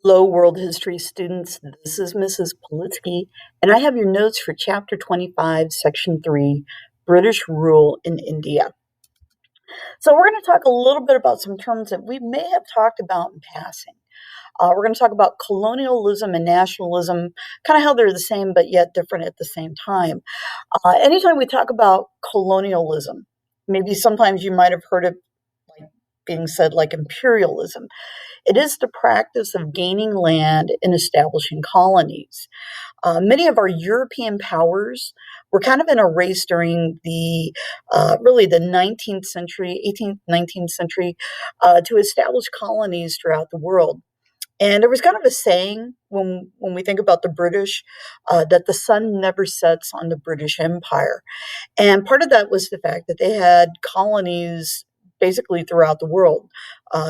Hello, world history students. This is Mrs. Politsky, and I have your notes for Chapter 25, Section 3, British Rule in India. So, we're going to talk a little bit about some terms that we may have talked about in passing. We're going to talk about colonialism and nationalism, kind of how they're the same but yet different at the same time. Anytime we talk about colonialism, maybe sometimes you might have heard it like being said like imperialism. It is the practice of gaining land and establishing colonies. Many of our European powers were kind of in a race during the really the 19th century, 18th, 19th century, to establish colonies throughout the world. And there was kind of a saying when we think about the British that the sun never sets on the British Empire. And part of that was the fact that they had colonies basically throughout the world.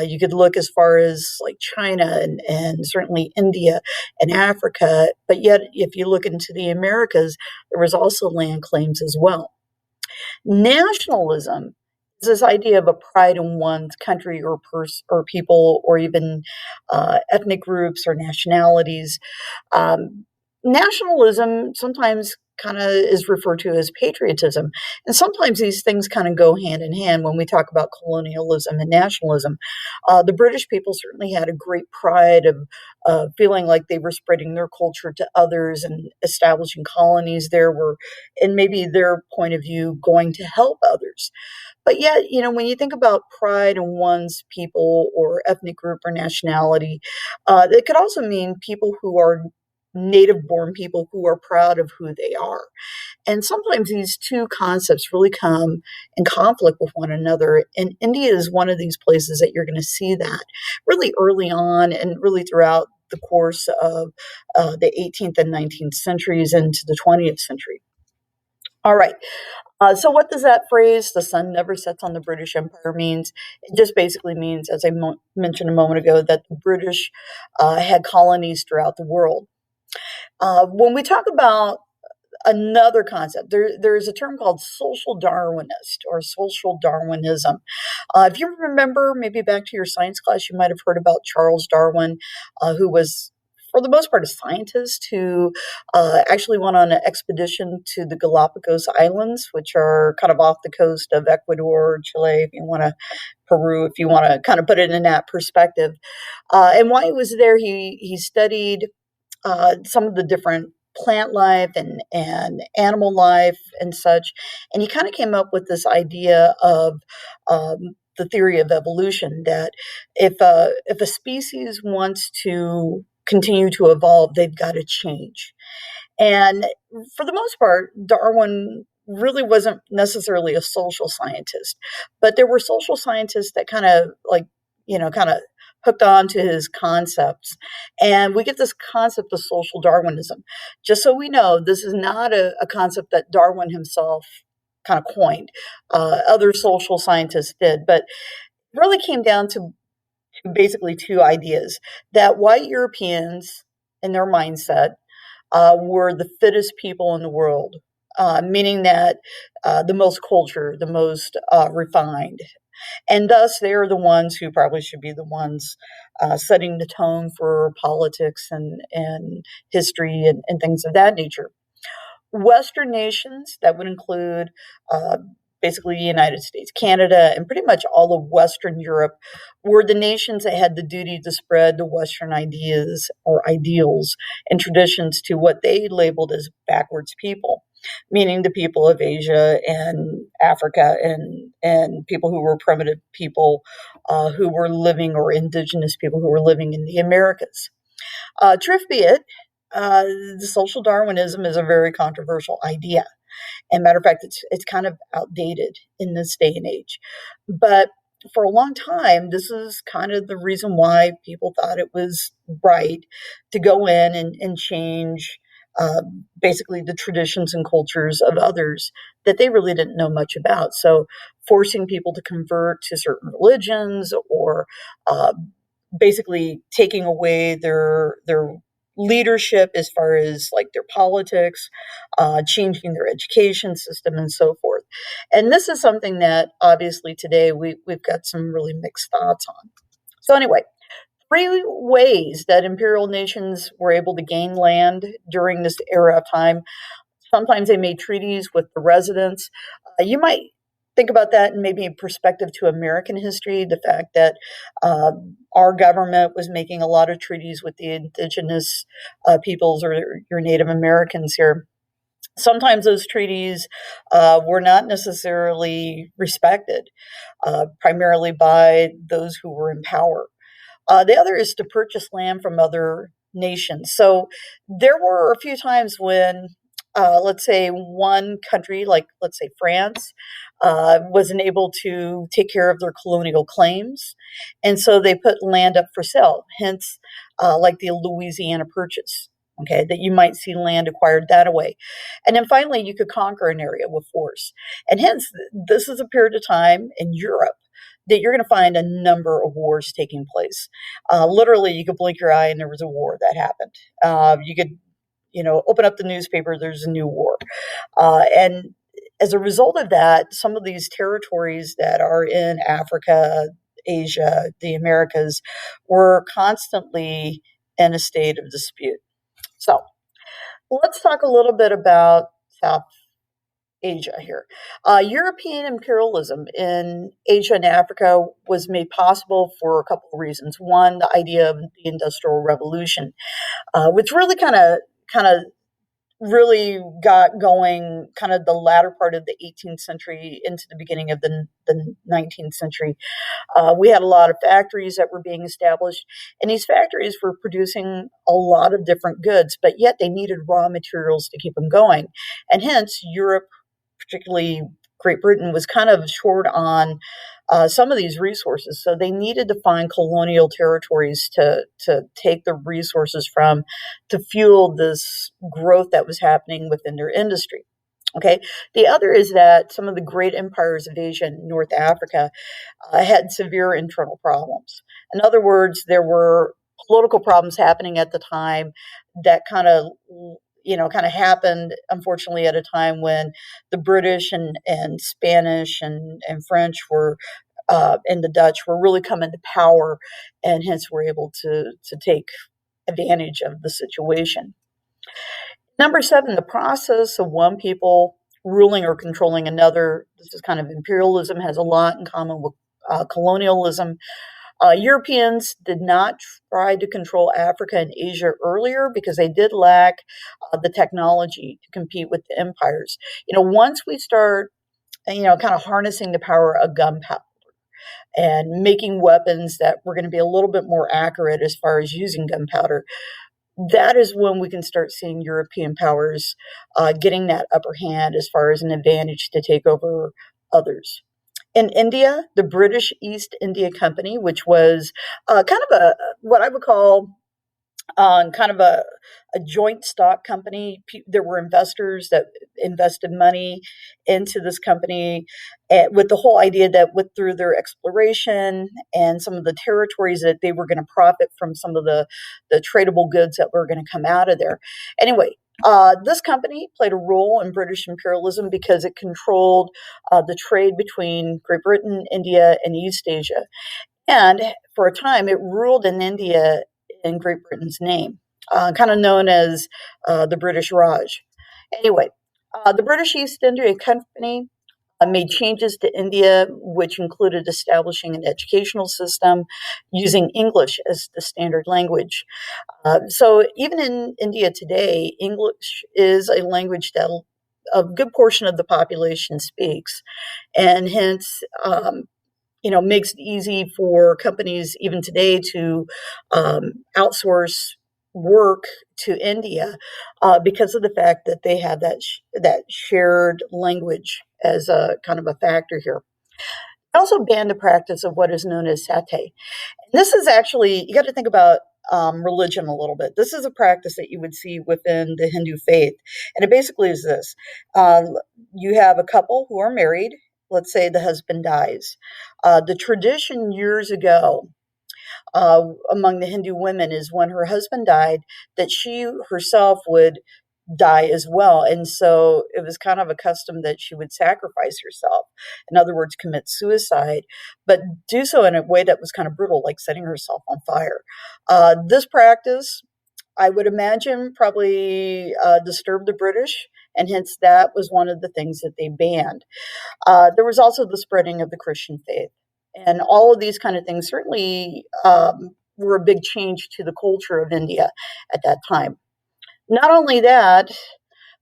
You could look as far as like China and certainly India and Africa, but yet if you look into the Americas, there was also land claims as well. Nationalism is this idea of a pride in one's country or people or even ethnic groups or nationalities. Nationalism sometimes kind of is referred to as patriotism. And sometimes these things kind of go hand in hand when we talk about colonialism and nationalism. The British people certainly had a great pride of feeling like they were spreading their culture to others and establishing colonies there were, and maybe their point of view, going to help others. But yet, when you think about pride in one's people or ethnic group or nationality, it could also mean people who are native born people who are proud of who they are. And sometimes these two concepts really come in conflict with one another. And India is one of these places that you're going to see that really early on and really throughout the course of the 18th and 19th centuries into the 20th century. All right. So, what does that phrase, the sun never sets on the British Empire, means? It just basically means, as I mentioned a moment ago, that the British had colonies throughout the world. When we talk about another concept, there's a term called social Darwinist or social Darwinism. If you remember, maybe back to your science class, you might have heard about Charles Darwin, who was, for the most part, a scientist who actually went on an expedition to the Galapagos Islands, which are kind of off the coast of Ecuador, Chile, if you want to, Peru, if you want to kind of put it in that perspective. And while he was there, he studied some of the different plant life and animal life and such. And he kind of came up with this idea of the theory of evolution that if a species wants to continue to evolve, they've got to change. And for the most part, Darwin really wasn't necessarily a social scientist, but there were social scientists that kind of kind of hooked on to his concepts. And we get this concept of social Darwinism. Just so we know, this is not a concept that Darwin himself kind of coined. Other social scientists did, but it really came down to basically two ideas that white Europeans, in their mindset, were the fittest people in the world, meaning that the most cultured, the most refined. And thus, they're the ones who probably should be the ones setting the tone for politics and history and things of that nature. Western nations, that would include basically the United States, Canada, and pretty much all of Western Europe, were the nations that had the duty to spread the Western ideas or ideals and traditions to what they labeled as backwards people, meaning the people of Asia and Africa and people who were primitive people who were living, or indigenous people who were living in the Americas. Truth be it, the social Darwinism is a very controversial idea. And matter of fact, it's kind of outdated in this day and age. But for a long time, this is kind of the reason why people thought it was right to go in and change basically the traditions and cultures of others that they really didn't know much about. So forcing people to convert to certain religions or uh, basically taking away their leadership as far as like their politics, changing their education system, and so forth. And this is something that obviously today we've got some really mixed thoughts on. So, anyway, Three ways that imperial nations were able to gain land during this era of time. Sometimes they made treaties with the residents. You might think about that in maybe perspective to American history, the fact that our government was making a lot of treaties with the indigenous peoples or your Native Americans here. Sometimes those treaties were not necessarily respected, primarily by those who were in power. The other is to purchase land from other nations. So there were a few times when, let's say, one country, like let's say France, wasn't able to take care of their colonial claims. And so they put land up for sale, hence, like the Louisiana Purchase. Okay, that you might see land acquired that way. And then finally, you could conquer an area with force. And hence, this is a period of time in Europe that you're going to find a number of wars taking place. Literally, you could blink your eye and there was a war that happened. You could, open up the newspaper, there's a new war. And as a result of that, some of these territories that are in Africa, Asia, the Americas, were constantly in a state of dispute. So let's talk a little bit about South Asia here. European imperialism in Asia and Africa was made possible for a couple of reasons. One, the idea of the Industrial Revolution, which really kind of really got going kind of the latter part of the 18th century into the beginning of the 19th century. We had a lot of factories that were being established, and these factories were producing a lot of different goods, but yet they needed raw materials to keep them going. And hence, Europe, particularly Great Britain, was kind of short on some of these resources. So they needed to find colonial territories to take the resources from to fuel this growth that was happening within their industry. Okay. The other is that some of the great empires of Asia and North Africa had severe internal problems. In other words, there were political problems happening at the time that kind of happened, unfortunately, at a time when the British and Spanish and French were and the Dutch were really coming to power, and hence were able to take advantage of the situation. Number seven, the process of one people ruling or controlling another. This is kind of imperialism, has a lot in common with colonialism. Europeans did not try to control Africa and Asia earlier because they did lack the technology to compete with the empires. Once we start, kind of harnessing the power of gunpowder and making weapons that were going to be a little bit more accurate as far as using gunpowder, that is when we can start seeing European powers getting that upper hand as far as an advantage to take over others. In India, the British East India Company, which was kind of what I would call kind of a joint stock company. There were investors that invested money into this company with the whole idea that through their exploration and some of the territories that they were going to profit from some of the tradable goods that were going to come out of there. Anyway, this company played a role in British imperialism because it controlled the trade between Great Britain, India, and East Asia. And for a time, it ruled in India in Great Britain's name, kind of known as the British Raj. Anyway, the British East India Company made changes to India, which included establishing an educational system using English as the standard language. So even in India today, English is a language that a good portion of the population speaks, and hence makes it easy for companies even today to outsource work to India because of the fact that they have that shared language as a kind of a factor here. They also banned the practice of what is known as sati. This is actually, you got to think about religion a little bit. This is a practice that you would see within the Hindu faith. And it basically is this. You have a couple who are married. Let's say the husband dies. The tradition years ago among the Hindu women is when her husband died, that she herself would die as well. And so it was kind of a custom that she would sacrifice herself. In other words, commit suicide, but do so in a way that was kind of brutal, like setting herself on fire. This practice, I would imagine, probably disturbed the British, and hence that was one of the things that they banned. There was also the spreading of the Christian faith. And all of these kind of things certainly were a big change to the culture of India at that time. Not only that,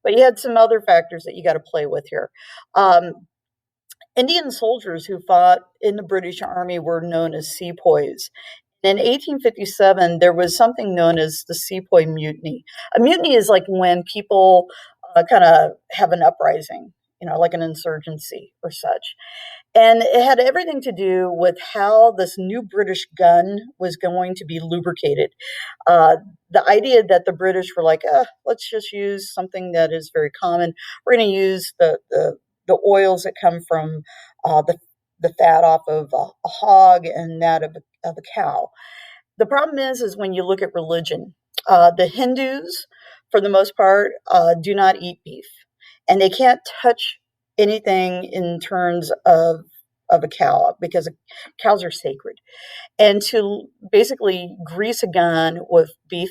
but you had some other factors that you got to play with here. Um, Indian soldiers who fought in the British Army were known as sepoys. In 1857, there was something known as the Sepoy Mutiny. A mutiny is like when people kind of have an uprising, like an insurgency or such. And it had everything to do with how this new British gun was going to be lubricated. Uh, the idea that the British were like, let's just use something that is very common. We're going to use the oils that come from the fat off of a hog and that of a cow. The problem is when you look at religion, the Hindus, for the most part, do not eat beef, and they can't touch anything in terms of a cow because cows are sacred. And to basically grease a gun with beef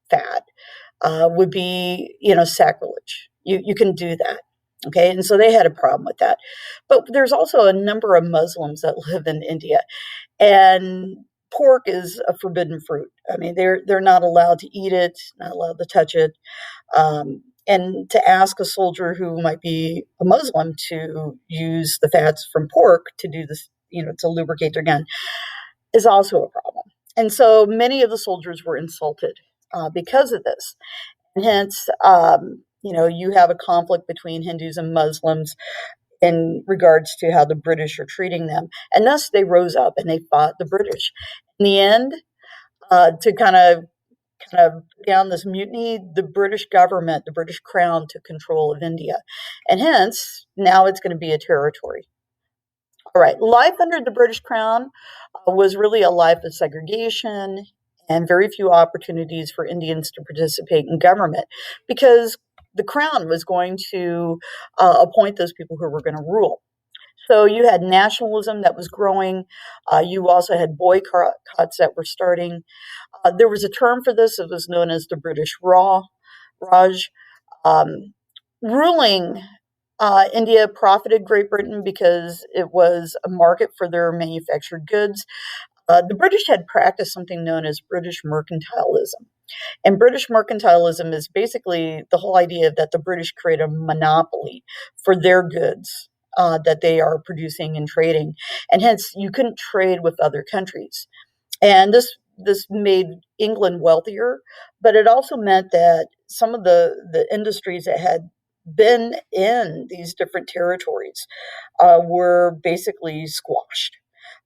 fat would be, sacrilege. You can do that. Okay, and so they had a problem with that. But there's also a number of Muslims that live in India, and pork is a forbidden fruit. I mean, they're not allowed to eat it, not allowed to touch it. And to ask a soldier who might be a Muslim to use the fats from pork to do this, to lubricate their gun, is also a problem. And so many of the soldiers were insulted because of this. And hence, you have a conflict between Hindus and Muslims in regards to how the British are treating them. And thus they rose up and they fought the British. In the end, to kind of down this mutiny, the British government, the British crown took control of India. And hence, now it's going to be a territory. All right, life under the British crown was really a life of segregation and very few opportunities for Indians to participate in government because the crown was going to appoint those people who were going to rule. So you had nationalism that was growing. You also had boycotts that were starting. There was a term for this. It was known as the British Raj. Um, Ruling India profited Great Britain because it was a market for their manufactured goods. The British had practiced something known as British mercantilism. And British mercantilism is basically the whole idea that the British create a monopoly for their goods that they are producing and trading. And hence, you couldn't trade with other countries. And this made England wealthier, but it also meant that some of the industries that had been in these different territories were basically squashed.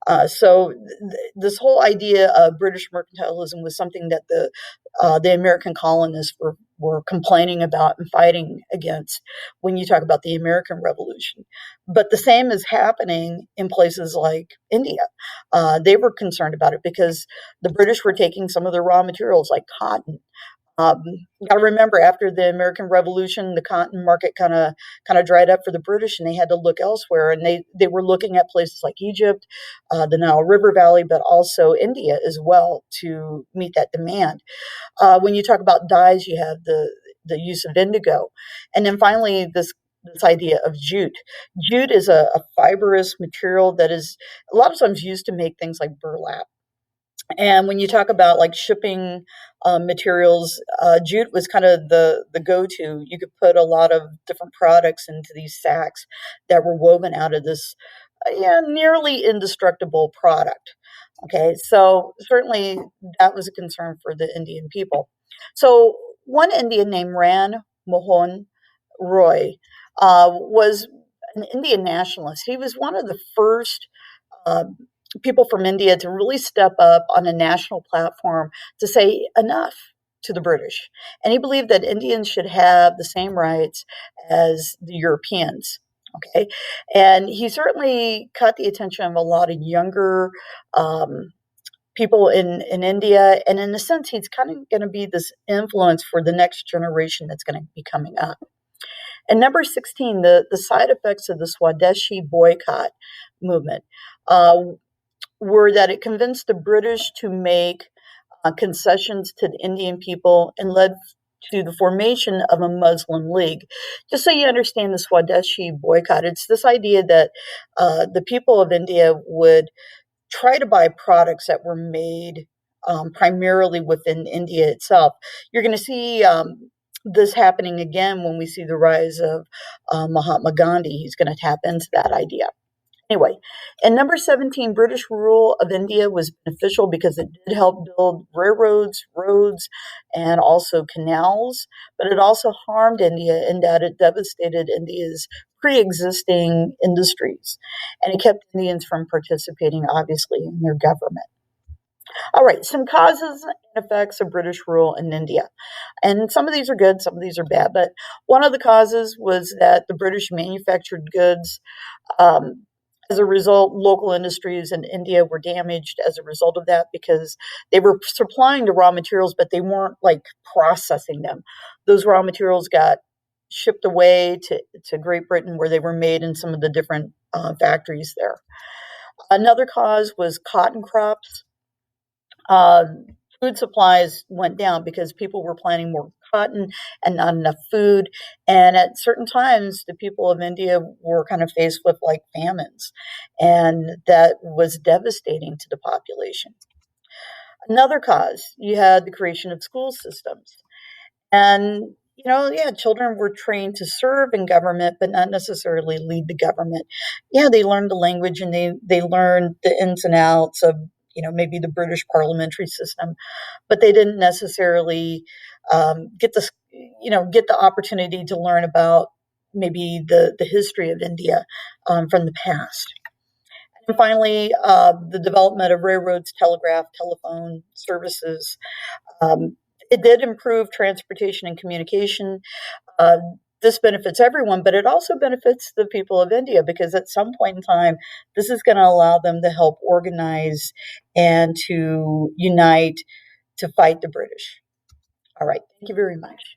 This whole idea of British mercantilism was something that the American colonists were complaining about and fighting against when you talk about the American Revolution. But the same is happening in places like India. They were concerned about it because the British were taking some of the raw materials like cotton. You got to remember, after the American Revolution, the cotton market kind of dried up for the British, and they had to look elsewhere. And they were looking at places like Egypt, the Nile River Valley, but also India as well to meet that demand. When you talk about dyes, you have the use of indigo, and then finally this idea of jute. Jute is a fibrous material that is a lot of times used to make things like burlap. And when you talk about like shipping materials, jute was kind of the go-to. You could put a lot of different products into these sacks that were woven out of this nearly indestructible product. Okay, so certainly that was a concern for the Indian people. So one Indian named Ram Mohan Roy was an Indian nationalist. He was one of the first um, people from India to really step up on a national platform to say enough to the British. And he believed that Indians should have the same rights as the Europeans. Okay. And he certainly caught the attention of a lot of younger um, people in India. And in a sense, he's kind of going to be this influence for the next generation that's going to be coming up. And number 16, the side effects of the Swadeshi boycott movement uh, were that it convinced the British to make concessions to the Indian people and led to the formation of a Muslim League. Just so you understand the Swadeshi boycott, it's this idea that the people of India would try to buy products that were made primarily within India itself. You're going to see this happening again when we see the rise of Mahatma Gandhi. He's going to tap into that idea. Anyway, and number 17, British rule of India was beneficial because it did help build railroads, roads, and also canals, but it also harmed India in that it devastated India's pre existing industries, and it kept Indians from participating, obviously, in their government. All right, some causes and effects of British rule in India. And some of these are good, some of these are bad, but one of the causes was that the British manufactured goods. Um, as a result, local industries in India were damaged as a result of that because they were supplying the raw materials, but they weren't like processing them. Those raw materials got shipped away to Great Britain where they were made in some of the different factories there. Another cause was cotton crops. Um, Food supplies went down because people were planting more cotton and not enough food. And at certain times, the people of India were kind of faced with like famines, and that was devastating to the population. Another cause, you had the creation of school systems. And yeah, children were trained to serve in government, but not necessarily lead the government. Yeah, they learned the language and they learned the ins and outs of maybe the British parliamentary system, but they didn't necessarily get the opportunity to learn about maybe the history of India from the past. And finally, the development of railroads, telegraph, telephone services. Um, it did improve transportation and communication. Uh, this benefits everyone, but it also benefits the people of India because at some point in time, this is going to allow them to help organize and to unite to fight the British. All right. Thank you very much.